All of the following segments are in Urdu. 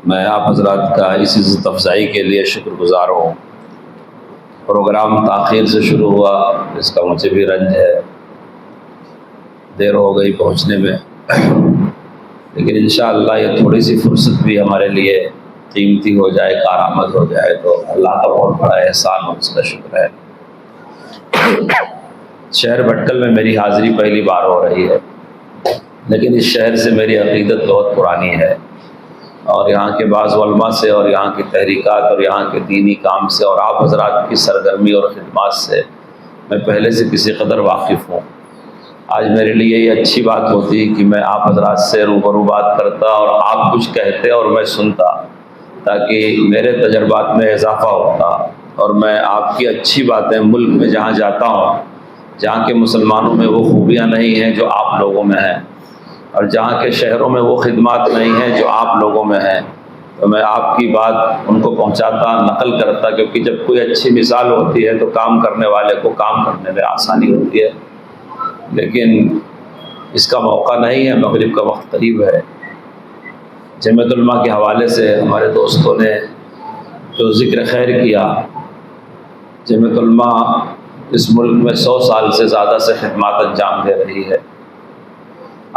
میں آپ حضرات کا اس عزت افزائی کے لیے شکر گزار ہوں۔ پروگرام تاخیر سے شروع ہوا، اس کا مجھے بھی رنج ہے، دیر ہو گئی پہنچنے میں، لیکن انشاءاللہ یہ تھوڑی سی فرصت بھی ہمارے لیے قیمتی ہو جائے، کارآمد ہو جائے تو اللہ کا بہت بڑا احسان اور اس کا شکر ہے۔ شہر بھٹکل میں میری حاضری پہلی بار ہو رہی ہے، لیکن اس شہر سے میری عقیدت بہت پرانی ہے، اور یہاں کے بعض علماء سے اور یہاں کی تحریکات اور یہاں کے دینی کام سے اور آپ حضرات کی سرگرمی اور خدمات سے میں پہلے سے کسی قدر واقف ہوں۔ آج میرے لیے یہ اچھی بات ہوتی کہ میں آپ حضرات سے روبرو بات کرتا اور آپ کچھ کہتے اور میں سنتا، تاکہ میرے تجربات میں اضافہ ہوتا اور میں آپ کی اچھی باتیں ملک میں جہاں جاتا ہوں، جہاں کے مسلمانوں میں وہ خوبیاں نہیں ہیں جو آپ لوگوں میں ہیں، اور جہاں کے شہروں میں وہ خدمات نہیں ہیں جو آپ لوگوں میں ہیں، تو میں آپ کی بات ان کو پہنچاتا، نقل کرتا، کیونکہ جب کوئی اچھی مثال ہوتی ہے تو کام کرنے والے کو کام کرنے میں آسانی ہوتی ہے۔ لیکن اس کا موقع نہیں ہے، مغرب کا وقت قریب ہے۔ جمعیت علماء کے حوالے سے ہمارے دوستوں نے جو ذکر خیر کیا، جمعیت علماء اس ملک میں 100 سال سے زیادہ سے خدمات انجام دے رہی ہے۔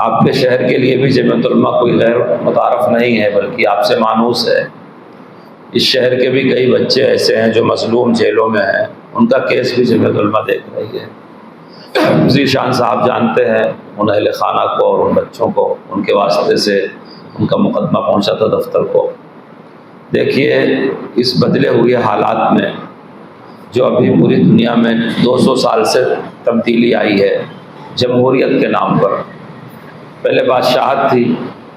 آپ کے شہر کے لیے بھی جمعیت علماء کوئی غیر متعارف نہیں ہے، بلکہ آپ سے مانوس ہے۔ اس شہر کے بھی کئی بچے ایسے ہیں جو مظلوم جیلوں میں ہیں، ان کا کیس بھی جمعیت علماء دیکھ رہی ہے۔ ذیشان صاحب جانتے ہیں ان اہل خانہ کو اور ان بچوں کو، ان کے واسطے سے ان کا مقدمہ پہنچا تھا دفتر کو۔ دیکھیے اس بدلے ہوئے حالات میں جو ابھی پوری دنیا میں 200 سال سے تبدیلی آئی ہے جمہوریت کے نام پر۔ پہلے بادشاہت تھی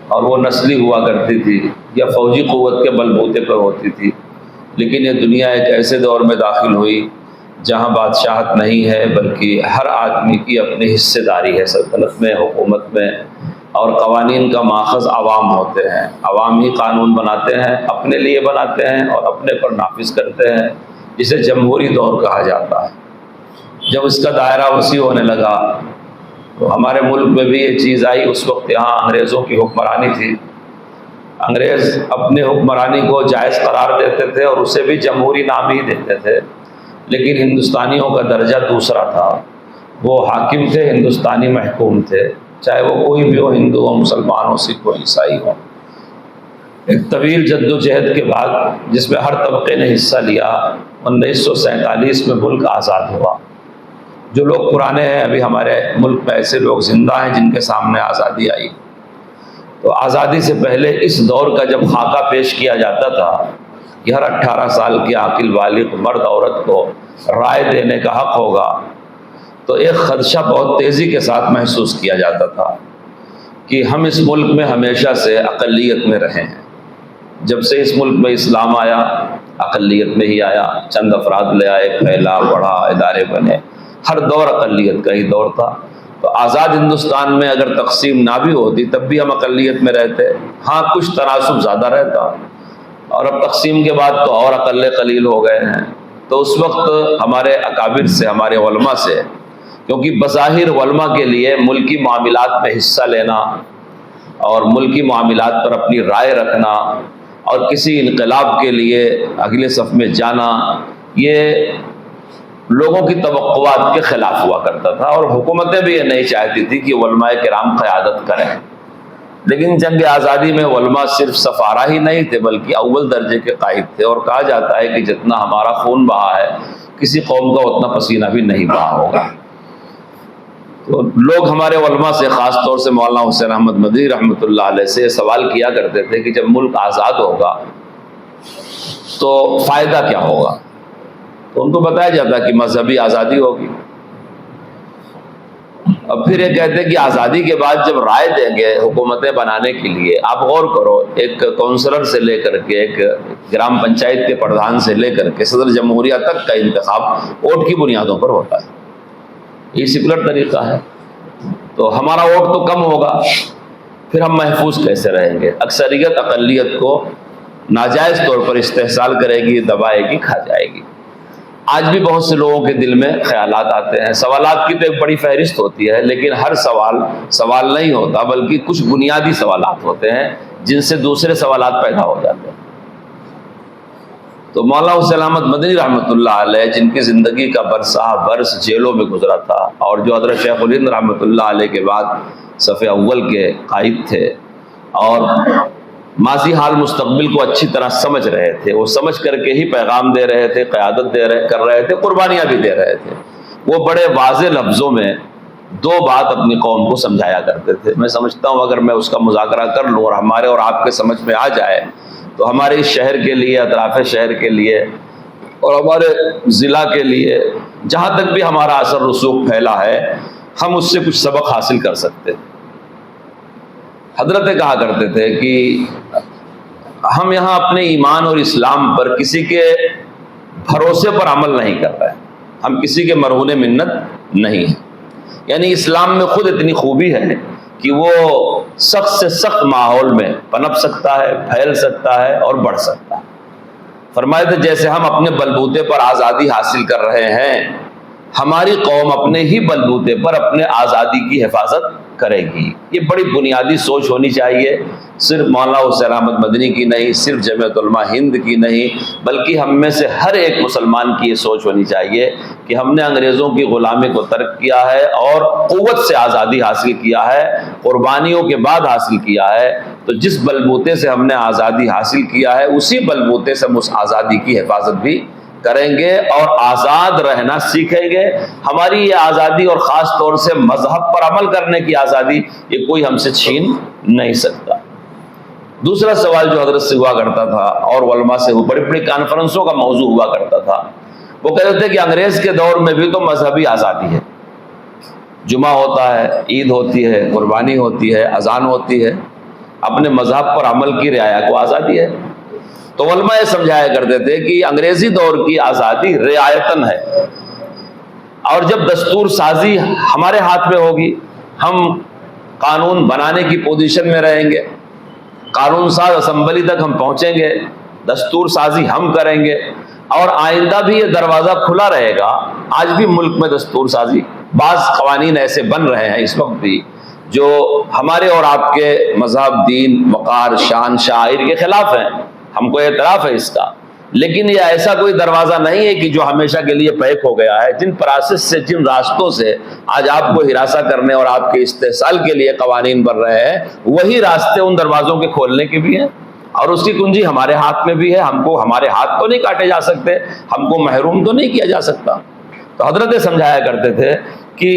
اور وہ نسلی ہوا کرتی تھی یا فوجی قوت کے بل بوتے پر ہوتی تھی، لیکن یہ دنیا ایک ایسے دور میں داخل ہوئی جہاں بادشاہت نہیں ہے، بلکہ ہر آدمی کی اپنی حصے داری ہے سلطنت میں، حکومت میں، اور قوانین کا ماخذ عوام ہوتے ہیں۔ عوام ہی قانون بناتے ہیں، اپنے لیے بناتے ہیں اور اپنے پر نافذ کرتے ہیں، جسے جمہوری دور کہا جاتا ہے۔ جب اس کا دائرہ وسیع ہونے لگا تو ہمارے ملک میں بھی یہ چیز آئی۔ اس وقت یہاں انگریزوں کی حکمرانی تھی، انگریز اپنے حکمرانی کو جائز قرار دیتے تھے اور اسے بھی جمہوری نام ہی دیتے تھے، لیکن ہندوستانیوں کا درجہ دوسرا تھا۔ وہ حاکم تھے، ہندوستانی محکوم تھے، چاہے وہ کوئی بھی ہو، ہندو ہو، مسلمان ہو، سکھ ہو، عیسائی ہو۔ ایک طویل جد و جہد کے بعد جس میں ہر طبقے نے حصہ لیا، 1947 میں ملک آزاد ہوا۔ جو لوگ پرانے ہیں، ابھی ہمارے ملک میں ایسے لوگ زندہ ہیں جن کے سامنے آزادی آئی، تو آزادی سے پہلے اس دور کا جب خاکہ پیش کیا جاتا تھا کہ ہر 18 سال کے عاقل بالغ مرد عورت کو رائے دینے کا حق ہوگا، تو ایک خدشہ بہت تیزی کے ساتھ محسوس کیا جاتا تھا کہ ہم اس ملک میں ہمیشہ سے اقلیت میں رہے ہیں۔ جب سے اس ملک میں اسلام آیا، اقلیت میں ہی آیا، چند افراد لے آئے، پھیلا، بڑھا، ادارے بنے، ہر دور اقلیت کا ہی دور تھا۔ تو آزاد ہندوستان میں اگر تقسیم نہ بھی ہوتی تب بھی ہم اقلیت میں رہتے، ہاں کچھ تناسب زیادہ رہتا، اور اب تقسیم کے بعد تو اور اقل قلیل ہو گئے ہیں۔ تو اس وقت ہمارے اکابر سے، ہمارے علماء سے، کیونکہ بظاہر علماء کے لیے ملکی معاملات میں حصہ لینا اور ملکی معاملات پر اپنی رائے رکھنا اور کسی انقلاب کے لیے اگلے صف میں جانا، یہ لوگوں کی توقعات کے خلاف ہوا کرتا تھا، اور حکومتیں بھی یہ نہیں چاہتی تھی کہ علماء کرام قیادت کریں۔ لیکن جنگ آزادی میں علماء صرف سفارہ ہی نہیں تھے بلکہ اول درجے کے قائد تھے، اور کہا جاتا ہے کہ جتنا ہمارا خون بہا ہے کسی قوم کا اتنا پسینہ بھی نہیں بہا ہوگا۔ تو لوگ ہمارے علماء سے، خاص طور سے مولانا حسین احمد مدنی رحمۃ اللہ علیہ سے سوال کیا کرتے تھے کہ جب ملک آزاد ہوگا تو فائدہ کیا ہوگا؟ تو ان کو بتایا جاتا کہ مذہبی آزادی ہوگی۔ اب پھر یہ کہتے ہیں کہ آزادی کے بعد جب رائے دیں گے حکومتیں بنانے کے لیے، آپ غور کرو، ایک کونسلر سے لے کر کے، ایک گرام پنچایت کے پردھان سے لے کر کے صدر جمہوریہ تک کا انتخاب ووٹ کی بنیادوں پر ہوتا ہے۔ یہ سیکولر طریقہ ہے، تو ہمارا ووٹ تو کم ہوگا، پھر ہم محفوظ کیسے رہیں گے؟ اکثریت اقلیت کو ناجائز طور پر استحصال کرے گی، دبائے گی، کھا جائے گی۔ آج بھی بہت سے لوگوں کے دل میں خیالات آتے ہیں، سوالات کی تو ایک بڑی فہرست ہوتی ہے، لیکن ہر سوال نہیں ہوتا، بلکہ کچھ بنیادی سوالات ہوتے ہیں جن سے دوسرے سوالات پیدا ہو جاتے ہیں۔ تو مولانا حسین احمد مدنی رحمۃ اللہ علیہ، جن کی زندگی کا برسہ برس جیلوں میں گزرا تھا، اور جو حضرت شیخ الہند رحمۃ اللہ علیہ کے بعد صف اول کے قائد تھے، اور ماضی حال مستقبل کو اچھی طرح سمجھ رہے تھے، وہ سمجھ کر کے ہی پیغام دے رہے تھے، قیادت کر رہے تھے، قربانیاں بھی دے رہے تھے۔ وہ بڑے واضح لفظوں میں دو بات اپنی قوم کو سمجھایا کرتے تھے۔ میں سمجھتا ہوں اگر میں اس کا مذاکرہ کر لوں اور ہمارے اور آپ کے سمجھ میں آ جائے تو ہمارے اس شہر کے لیے، اطراف شہر کے لیے، اور ہمارے ضلع کے لیے، جہاں تک بھی ہمارا اثر رسوخ پھیلا ہے، ہم اس سے کچھ سبق حاصل کر سکتے ہیں۔ حضرت کہا کرتے تھے کہ ہم یہاں اپنے ایمان اور اسلام پر کسی کے بھروسے پر عمل نہیں کر رہے، ہم کسی کے مرہون منت نہیں ہیں۔ یعنی اسلام میں خود اتنی خوبی ہے کہ وہ سخت سے سخت ماحول میں پنپ سکتا ہے، پھیل سکتا ہے اور بڑھ سکتا ہے۔ فرمائے تھے جیسے ہم اپنے بلبوتے پر آزادی حاصل کر رہے ہیں، ہماری قوم اپنے ہی بلبوتے پر اپنے آزادی کی حفاظت کرے گی۔ یہ بڑی بنیادی سوچ ہونی چاہیے، صرف مولانا حسین احمد مدنی کی نہیں، صرف جمعیت علماء ہند کی نہیں، بلکہ ہم میں سے ہر ایک مسلمان کی یہ سوچ ہونی چاہیے کہ ہم نے انگریزوں کی غلامی کو ترک کیا ہے اور قوت سے آزادی حاصل کیا ہے، قربانیوں کے بعد حاصل کیا ہے۔ تو جس بلبوتے سے ہم نے آزادی حاصل کیا ہے، اسی بلبوتے سے ہم اس آزادی کی حفاظت بھی کریں گے اور آزاد رہنا سیکھیں گے۔ ہماری یہ آزادی، اور خاص طور سے مذہب پر عمل کرنے کی آزادی، یہ کوئی ہم سے چھین نہیں سکتا۔ دوسرا سوال جو حضرت سے ہوا کرتا تھا اور علماء سے بڑی بڑی کانفرنسوں کا موضوع ہوا کرتا تھا، وہ کہتے تھے کہ انگریز کے دور میں بھی تو مذہبی آزادی ہے، جمعہ ہوتا ہے، عید ہوتی ہے، قربانی ہوتی ہے، اذان ہوتی ہے، اپنے مذہب پر عمل کی رعایا کو آزادی ہے۔ تو علماء یہ سمجھایا کرتے تھے کہ انگریزی دور کی آزادی رعایتاً ہے، اور جب دستور سازی ہمارے ہاتھ میں ہوگی، ہم قانون بنانے کی پوزیشن میں رہیں گے، قانون ساز اسمبلی تک ہم پہنچیں گے، دستور سازی ہم کریں گے، اور آئندہ بھی یہ دروازہ کھلا رہے گا۔ آج بھی ملک میں دستور سازی، بعض قوانین ایسے بن رہے ہیں اس وقت بھی جو ہمارے اور آپ کے مذہب، دین، وقار، شان، شاعر کے خلاف ہیں، ہم کو اعتراف ہے اس کا، لیکن یہ ایسا کوئی دروازہ نہیں ہے کہ جو ہمیشہ کے لیے پیک ہو گیا ہے۔ جن پروسیس سے، جن راستوں سے آج آپ کو ہراساں کرنے اور آپ کے استحصال کے لیے قوانین بن رہے ہیں، وہی راستے ان دروازوں کے کھولنے کے بھی ہیں، اور اس کی کنجی ہمارے ہاتھ میں بھی ہے۔ ہم کو ہمارے ہاتھ تو نہیں کاٹے جا سکتے، ہم کو محروم تو نہیں کیا جا سکتا۔ تو حضرت سمجھایا کرتے تھے کہ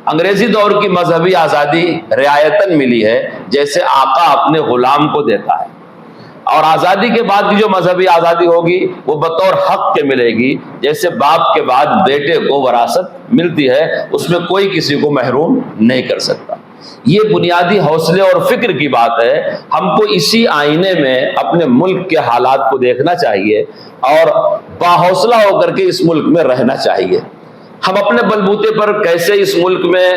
انگریزی دور کی مذہبی آزادی رعایتاً ملی ہے، جیسے آقا اپنے غلام کو دیتا ہے، اور آزادی کے بعد کی جو مذہبی آزادی ہوگی وہ بطور حق کے ملے گی، جیسے باپ کے بعد بیٹے کو وراثت ملتی ہے، اس میں کوئی کسی کو محروم نہیں کر سکتا۔ یہ بنیادی حوصلے اور فکر کی بات ہے۔ ہم کو اسی آئینے میں اپنے ملک کے حالات کو دیکھنا چاہیے اور باحوصلہ ہو کر کے اس ملک میں رہنا چاہیے۔ ہم اپنے بلبوتے پر کیسے اس ملک میں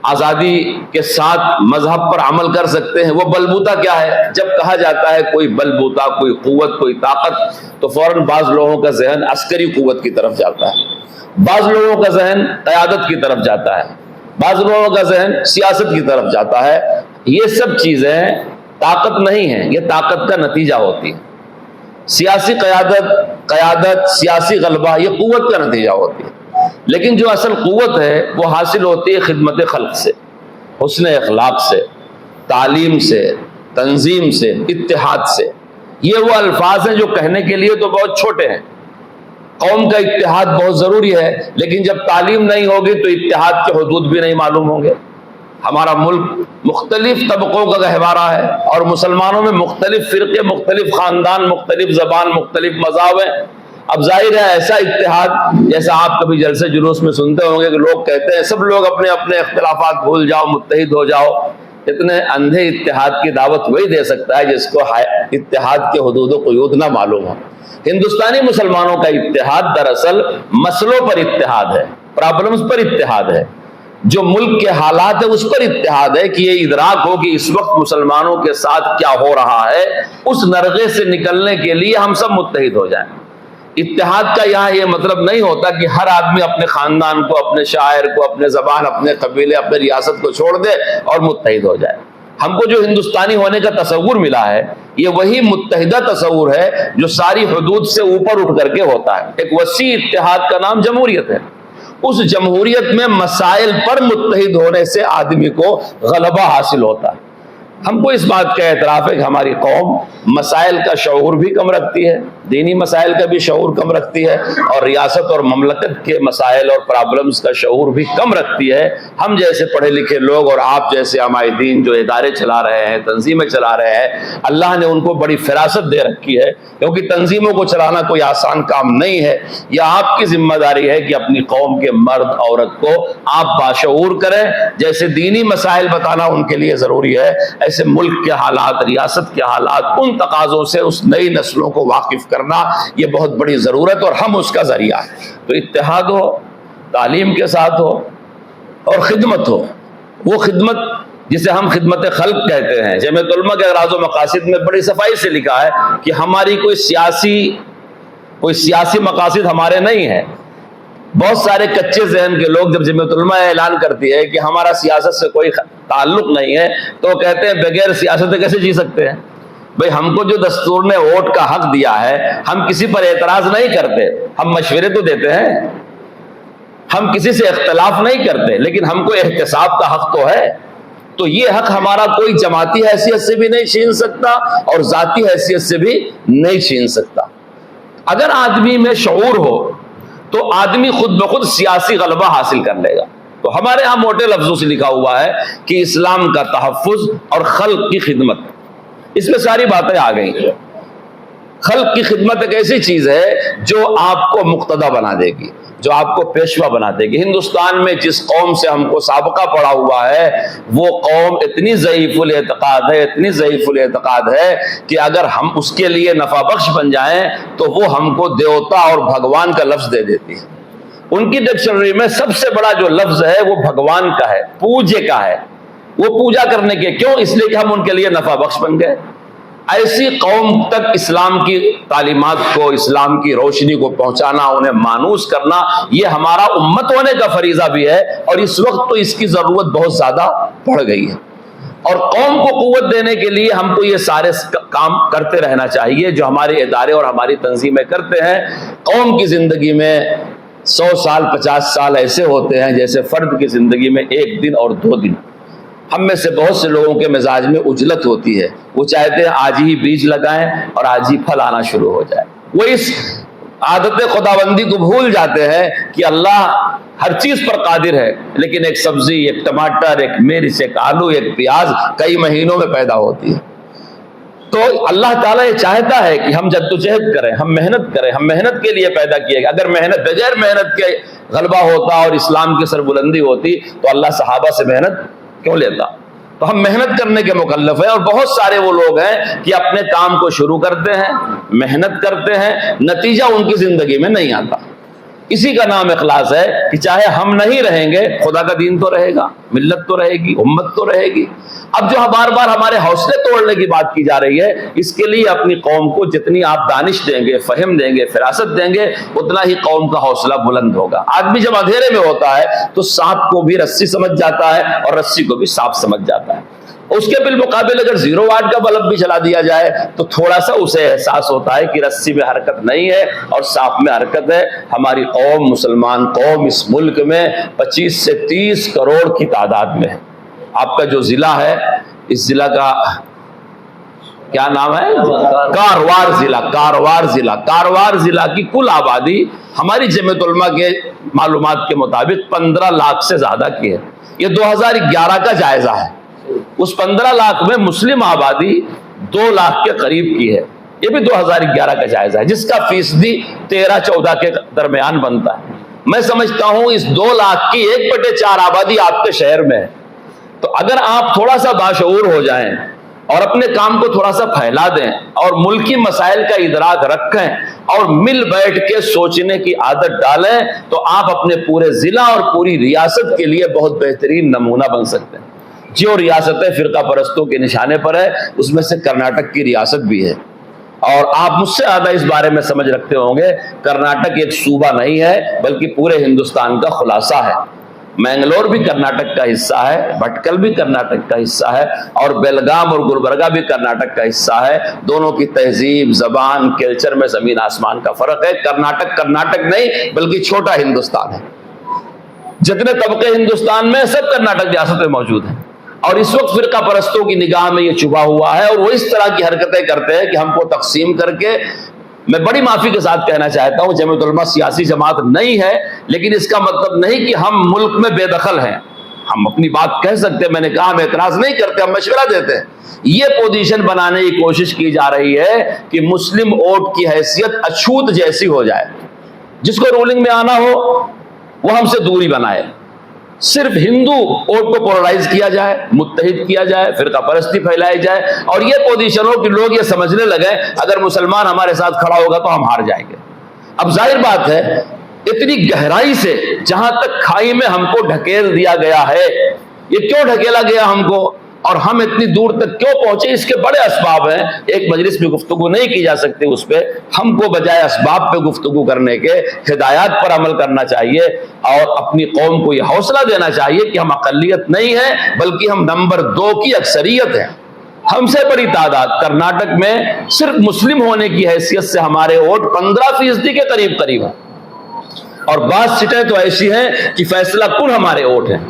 آزادی کے ساتھ مذہب پر عمل کر سکتے ہیں؟ وہ بلبوتا کیا ہے؟ جب کہا جاتا ہے کوئی بلبوتا، کوئی قوت، کوئی طاقت، تو فوراً بعض لوگوں کا ذہن عسکری قوت کی طرف جاتا ہے، بعض لوگوں کا ذہن قیادت کی طرف جاتا ہے، بعض لوگوں کا ذہن سیاست کی طرف جاتا ہے۔ یہ سب چیزیں طاقت نہیں ہیں، یہ طاقت کا نتیجہ ہوتی ہے۔ سیاسی قیادت، سیاسی غلبہ، یہ قوت کا نتیجہ ہوتی ہے، لیکن جو اصل قوت ہے وہ حاصل ہوتی ہے خدمت خلق سے، حسن اخلاق سے، تعلیم سے، تنظیم سے، اتحاد سے۔ یہ وہ الفاظ ہیں جو کہنے کے لیے تو بہت چھوٹے ہیں۔ قوم کا اتحاد بہت ضروری ہے، لیکن جب تعلیم نہیں ہوگی تو اتحاد کے حدود بھی نہیں معلوم ہوں گے۔ ہمارا ملک مختلف طبقوں کا گہوارہ ہے، اور مسلمانوں میں مختلف فرقے، مختلف خاندان، مختلف زبان، مختلف مذاہب ہیں۔ اب ظاہر ہے ایسا اتحاد، جیسا آپ کبھی جلسے جلوس میں سنتے ہوں گے کہ لوگ کہتے ہیں سب لوگ اپنے اپنے اختلافات بھول جاؤ، متحد ہو جاؤ۔ اتنے اندھے اتحاد کی دعوت وہی دے سکتا ہے جس کو اتحاد کے حدود و قیود نہ معلوم ہو۔ ہندوستانی مسلمانوں کا اتحاد دراصل مسئلوں پر اتحاد ہے، پرابلمز پر اتحاد ہے، جو ملک کے حالات ہے اس پر اتحاد ہے، کہ یہ ادراک ہو کہ اس وقت مسلمانوں کے ساتھ کیا ہو رہا ہے، اس نرغے سے نکلنے کے لیے ہم سب متحد ہو جائیں۔ اتحاد کا یہاں یہ مطلب نہیں ہوتا کہ ہر آدمی اپنے خاندان کو، اپنے شاعر کو، اپنے زبان، اپنے قبیلے، اپنے ریاست کو چھوڑ دے اور متحد ہو جائے۔ ہم کو جو ہندوستانی ہونے کا تصور ملا ہے یہ وہی متحدہ تصور ہے جو ساری حدود سے اوپر اٹھ کر کے ہوتا ہے. ایک وسیع اتحاد کا نام جمہوریت ہے. اس جمہوریت میں مسائل پر متحد ہونے سے آدمی کو غلبہ حاصل ہوتا ہے. ہم کو اس بات کا اعتراف ہے کہ ہماری قوم مسائل کا شعور بھی کم رکھتی ہے, دینی مسائل کا بھی شعور کم رکھتی ہے, اور ریاست اور مملکت کے مسائل اور پرابلمز کا شعور بھی کم رکھتی ہے. ہم جیسے پڑھے لکھے لوگ اور آپ جیسے عاملین جو ادارے چلا رہے ہیں, تنظیمیں چلا رہے ہیں, اللہ نے ان کو بڑی فراست دے رکھی ہے, کیونکہ تنظیموں کو چلانا کوئی آسان کام نہیں ہے. یہ آپ کی ذمہ داری ہے کہ اپنی قوم کے مرد عورت کو آپ باشعور کریں. جیسے دینی مسائل بتانا ان کے لیے ضروری ہے, ایسے ملک کے حالات, ریاست کے حالات, ان تقاضوں سے اس نئی نسلوں کو واقف کرنا یہ بہت بڑی ضرورت, اور ہم اس کا ذریعہ ہیں. تو اتحاد ہو, تعلیم کے ساتھ ہو, اور خدمت ہو. وہ خدمت جسے ہم خدمت خلق کہتے ہیں. جمعیت علماء کے اغراض و مقاصد میں بڑی صفائی سے لکھا ہے کہ ہماری کوئی سیاسی مقاصد ہمارے نہیں ہیں. بہت سارے کچے ذہن کے لوگ جب جمعیت علماء اعلان کرتی ہے کہ ہمارا سیاست سے کوئی تعلق نہیں ہے تو کہتے ہیں بغیر سیاست کیسے جی سکتے ہیں. بھئی ہم کو جو دستور نے ووٹ کا حق دیا ہے, ہم کسی پر اعتراض نہیں کرتے, ہم مشورے تو دیتے ہیں, ہم کسی سے اختلاف نہیں کرتے, لیکن ہم کو احتساب کا حق تو ہے. تو یہ حق ہمارا کوئی جماعتی حیثیت سے بھی نہیں چھین سکتا اور ذاتی حیثیت سے بھی نہیں چھین سکتا. اگر آدمی میں شعور ہو تو آدمی خود بخود سیاسی غلبہ حاصل کر لے گا. تو ہمارے ہاں موٹے لفظوں سے لکھا ہوا ہے کہ اسلام کا تحفظ اور خلق کی خدمت, اس میں ساری باتیں آ گئی. خلق کی خدمت ایک ایسی چیز ہے جو آپ کو مقتدی بنا دے گی, جو آپ کو پیشوا بنا دے گی. ہندوستان میں جس قوم سے ہم کو سابقہ پڑا ہوا ہے وہ قوم اتنی ضعیف الاعتقاد ہے کہ اگر ہم اس کے لیے نفع بخش بن جائیں تو وہ ہم کو دیوتا اور بھگوان کا لفظ دے دیتی ہے. ان کی ڈکشنری میں سب سے بڑا جو لفظ ہے وہ بھگوان کا ہے, پوجے کا ہے. وہ پوجا کرنے کے کیوں؟ اس لیے کہ ہم ان کے لیے نفع بخش بن گئے. ایسی قوم تک اسلام کی تعلیمات کو, اسلام کی روشنی کو پہنچانا, انہیں مانوس کرنا, یہ ہمارا امت ہونے کا فریضہ بھی ہے, اور اس وقت تو اس کی ضرورت بہت زیادہ بڑھ گئی ہے. اور قوم کو قوت دینے کے لیے ہم کو یہ سارے کام کرتے رہنا چاہیے جو ہمارے ادارے اور ہماری تنظیمیں کرتے ہیں. قوم کی زندگی میں 100 سال 50 سال ایسے ہوتے ہیں جیسے فرد کی زندگی میں 1 دن اور 2 دن. ہم میں سے بہت سے لوگوں کے مزاج میں عجلت ہوتی ہے, وہ چاہتے ہیں آج ہی بیج لگائیں اور آج ہی پھل آنا شروع ہو جائے. وہ اس عادت خداوندی کو بھول جاتے ہیں کہ اللہ ہر چیز پر قادر ہے, لیکن ایک سبزی, ایک ٹماٹر, ایک مرچ, ایک آلو, ایک پیاز کئی مہینوں میں پیدا ہوتی ہے. تو اللہ تعالیٰ یہ چاہتا ہے کہ ہم جدوجہد کریں, ہم محنت کریں, ہم محنت کے لیے پیدا کیے گئے. اگر بغیر محنت کے غلبہ ہوتا اور اسلام کی سربلندی ہوتی تو اللہ صحابہ سے محنت کیوں لیتا؟ تو ہم محنت کرنے کے مکلف ہیں, اور بہت سارے وہ لوگ ہیں کہ اپنے کام کو شروع کرتے ہیں, محنت کرتے ہیں, نتیجہ ان کی زندگی میں نہیں آتا. اسی کا نام اخلاص ہے کہ چاہے ہم نہیں رہیں گے خدا کا دین تو رہے گا, ملت تو رہے گی, امت تو رہے گی. اب جو بار بار ہمارے حوصلے توڑنے کی بات کی جا رہی ہے, اس کے لیے اپنی قوم کو جتنی آپ دانش دیں گے, فہم دیں گے, فراست دیں گے, اتنا ہی قوم کا حوصلہ بلند ہوگا. آدمی جب اندھیرے میں ہوتا ہے تو سانپ کو بھی رسی سمجھ جاتا ہے اور رسی کو بھی سانپ سمجھ جاتا ہے. اس کے بالمقابل اگر 0 واٹ کا بلب بھی چلا دیا جائے تو تھوڑا سا اسے احساس ہوتا ہے کہ رسی میں حرکت نہیں ہے اور سانپ میں حرکت ہے. ہماری قوم, مسلمان قوم اس ملک میں 25 سے 30 کروڑ کی تعداد میں ہے. آپ کا جو ضلع ہے, اس ضلع کا کیا نام ہے؟ کاروار ضلع کی کل آبادی ہماری جمعیت علماء کے معلومات کے مطابق 15 لاکھ سے زیادہ کی ہے. یہ 2011 کا جائزہ ہے. اس 15 لاکھ میں مسلم آبادی 2 لاکھ کے قریب کی ہے. یہ بھی 2011 کا جائزہ ہے, جس کا فیصدی 13-14 کے درمیان بنتا ہے. میں سمجھتا ہوں اس 2 لاکھ کی 1/4 آبادی آپ کے شہر میں ہے. تو اگر آپ تھوڑا سا باشعور ہو جائیں اور اپنے کام کو تھوڑا سا پھیلا دیں اور ملکی مسائل کا ادراک رکھیں اور مل بیٹھ کے سوچنے کی عادت ڈالیں تو آپ اپنے پورے ضلع اور پوری ریاست کے لیے بہت بہترین نمونہ بن سکتے ہیں. جو ریاستیں فرقہ پرستوں کے نشانے پر ہے اس میں سے کرناٹک کی ریاست بھی ہے, اور آپ مجھ سے زیادہ اس بارے میں سمجھ رکھتے ہوں گے. کرناٹک ایک صوبہ نہیں ہے بلکہ پورے ہندوستان کا خلاصہ ہے. مینگلور بھی کرناٹک کا حصہ ہے، بھٹکل بھی کرناٹک کا حصہ ہے، اور بیلگام اور گلبرگہ بھی کرناٹک کا حصہ ہے۔ دونوں کی تہذیب، زبان، کلچر میں زمین آسمان کا فرق ہے۔ کرناٹک نہیں بلکہ چھوٹا ہندوستان ہے۔ جتنے طبقے ہندوستان میں سب کرناٹک ریاست میں موجود ہیں، اور اس وقت فرقہ پرستوں کی نگاہ میں یہ چھپا ہوا ہے، اور وہ اس طرح کی حرکتیں کرتے ہیں کہ ہم کو تقسیم کر کے، میں بڑی معافی کے ساتھ کہنا چاہتا ہوں جمعیت علماء سیاسی جماعت نہیں ہے، لیکن اس کا مطلب نہیں کہ ہم ملک میں بے دخل ہیں۔ ہم اپنی بات کہہ سکتے ہیں، میں نے کہا ہم اعتراض نہیں کرتے، ہم مشورہ دیتے ہیں۔ یہ پوزیشن بنانے کی کوشش کی جا رہی ہے کہ مسلم ووٹ کی حیثیت اچھوت جیسی ہو جائے، جس کو رولنگ میں آنا ہو وہ ہم سے دوری بنائے، صرف ہندو ووٹ کو پولرائز کیا جائے، متحد کیا جائے، فرقہ پرستی پھیلائی جائے، اور یہ پوزیشن ہو کہ لوگ یہ سمجھنے لگے اگر مسلمان ہمارے ساتھ کھڑا ہوگا تو ہم ہار جائیں گے۔ اب ظاہر بات ہے اتنی گہرائی سے جہاں تک کھائی میں ہم کو ڈھکیل دیا گیا ہے، یہ کیوں ڈھکیلا گیا ہم کو، اور ہم اتنی دور تک کیوں پہنچے، اس کے بڑے اسباب ہیں۔ ایک مجلس میں گفتگو نہیں کی جا سکتی اس پہ، ہم کو بجائے اسباب پہ گفتگو کرنے کے ہدایات پر عمل کرنا چاہیے، اور اپنی قوم کو یہ حوصلہ دینا چاہیے کہ ہم اقلیت نہیں ہیں بلکہ ہم نمبر 2 کی اکثریت ہیں۔ ہم سے بڑی تعداد کرناٹک میں صرف مسلم ہونے کی حیثیت سے ہمارے ووٹ 15% کے قریب ہیں، اور بعض سیٹیں تو ایسی ہیں کہ فیصلہ کن ہمارے ووٹ ہیں۔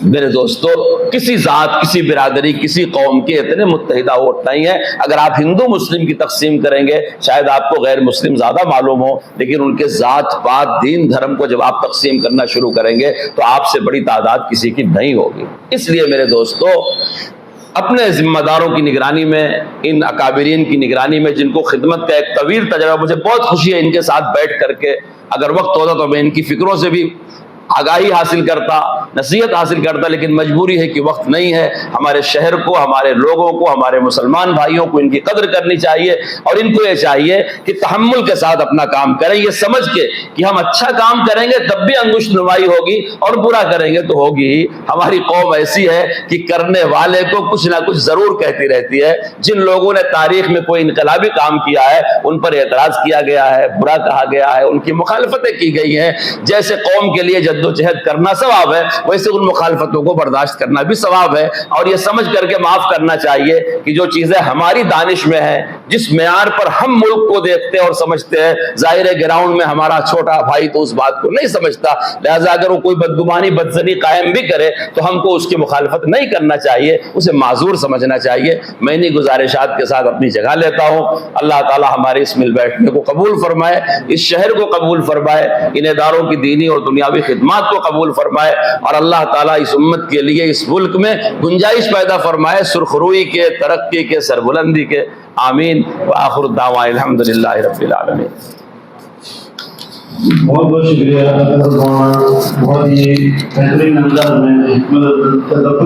میرے دوستو، کسی ذات، کسی برادری، کسی قوم کے اتنے متحدہ ووٹ نہیں ہیں۔ اگر آپ ہندو مسلم کی تقسیم کریں گے شاید آپ کو غیر مسلم زیادہ معلوم ہو، لیکن ان کے ذات پات، دین، دھرم کو جب آپ تقسیم کرنا شروع کریں گے تو آپ سے بڑی تعداد کسی کی نہیں ہوگی۔ اس لیے میرے دوستو، اپنے ذمہ داروں کی نگرانی میں، ان اکابرین کی نگرانی میں جن کو خدمت کا ایک طویل تجربہ، مجھے بہت خوشی ہے ان کے ساتھ بیٹھ کر کے، اگر وقت ہوتا تو میں ان کی فکروں سے بھی آگاہی حاصل کرتا، نصیحت حاصل کرتا، لیکن مجبوری ہے کہ وقت نہیں ہے۔ ہمارے شہر کو، ہمارے لوگوں کو، ہمارے مسلمان بھائیوں کو ان کی قدر کرنی چاہیے، اور ان کو یہ چاہیے کہ تحمل کے ساتھ اپنا کام کریں، یہ سمجھ کے کہ ہم اچھا کام کریں گے تب بھی انگشت نمائی ہوگی، اور برا کریں گے تو ہوگی ہی۔ ہماری قوم ایسی ہے کہ کرنے والے کو کچھ نہ کچھ ضرور کہتی رہتی ہے۔ جن لوگوں نے تاریخ میں کوئی انقلابی کام کیا ہے ان پر اعتراض کیا گیا ہے، برا کہا گیا ہے، ان کی مخالفتیں کی گئی ہیں۔ جیسے قوم کے لیے جدوجہد کرنا ثواب ہے، ویسے ان مخالفتوں کو برداشت کرنا بھی ثواب ہے، اور یہ سمجھ کر کے معاف کرنا چاہیے کہ جو چیزیں ہماری دانش میں ہیں، جس معیار پر ہم ملک کو دیکھتے ہیں اور سمجھتے ہیں، ظاہر ہے گراؤنڈ میں ہمارا چھوٹا بھائی تو اس بات کو نہیں سمجھتا، لہذا اگر وہ کوئی بدگمانی، بدزنی قائم بھی کرے تو ہم کو اس کی مخالفت نہیں کرنا چاہیے، اسے معذور سمجھنا چاہیے۔ میں انہی گزارشات کے ساتھ اپنی جگہ لیتا ہوں۔ اللہ تعالی ہمارے اس مل بیٹھنے کو قبول فرمائے، اس شہر کو قبول فرمائے، ان اداروں کی دینی اور دنیاوی خدمات کو قبول فرمائے، اور اللہ تعالیٰ اس امت کے لیے اس ملک میں گنجائش پیدا فرمائے سرخروئی کے، ترقی کے، سربلندی کے۔ آمین۔ وآخر الدعوان الحمدللہ رب العالمین۔ بہت بہت شکریہ، بہت ہی بہترین انداز میں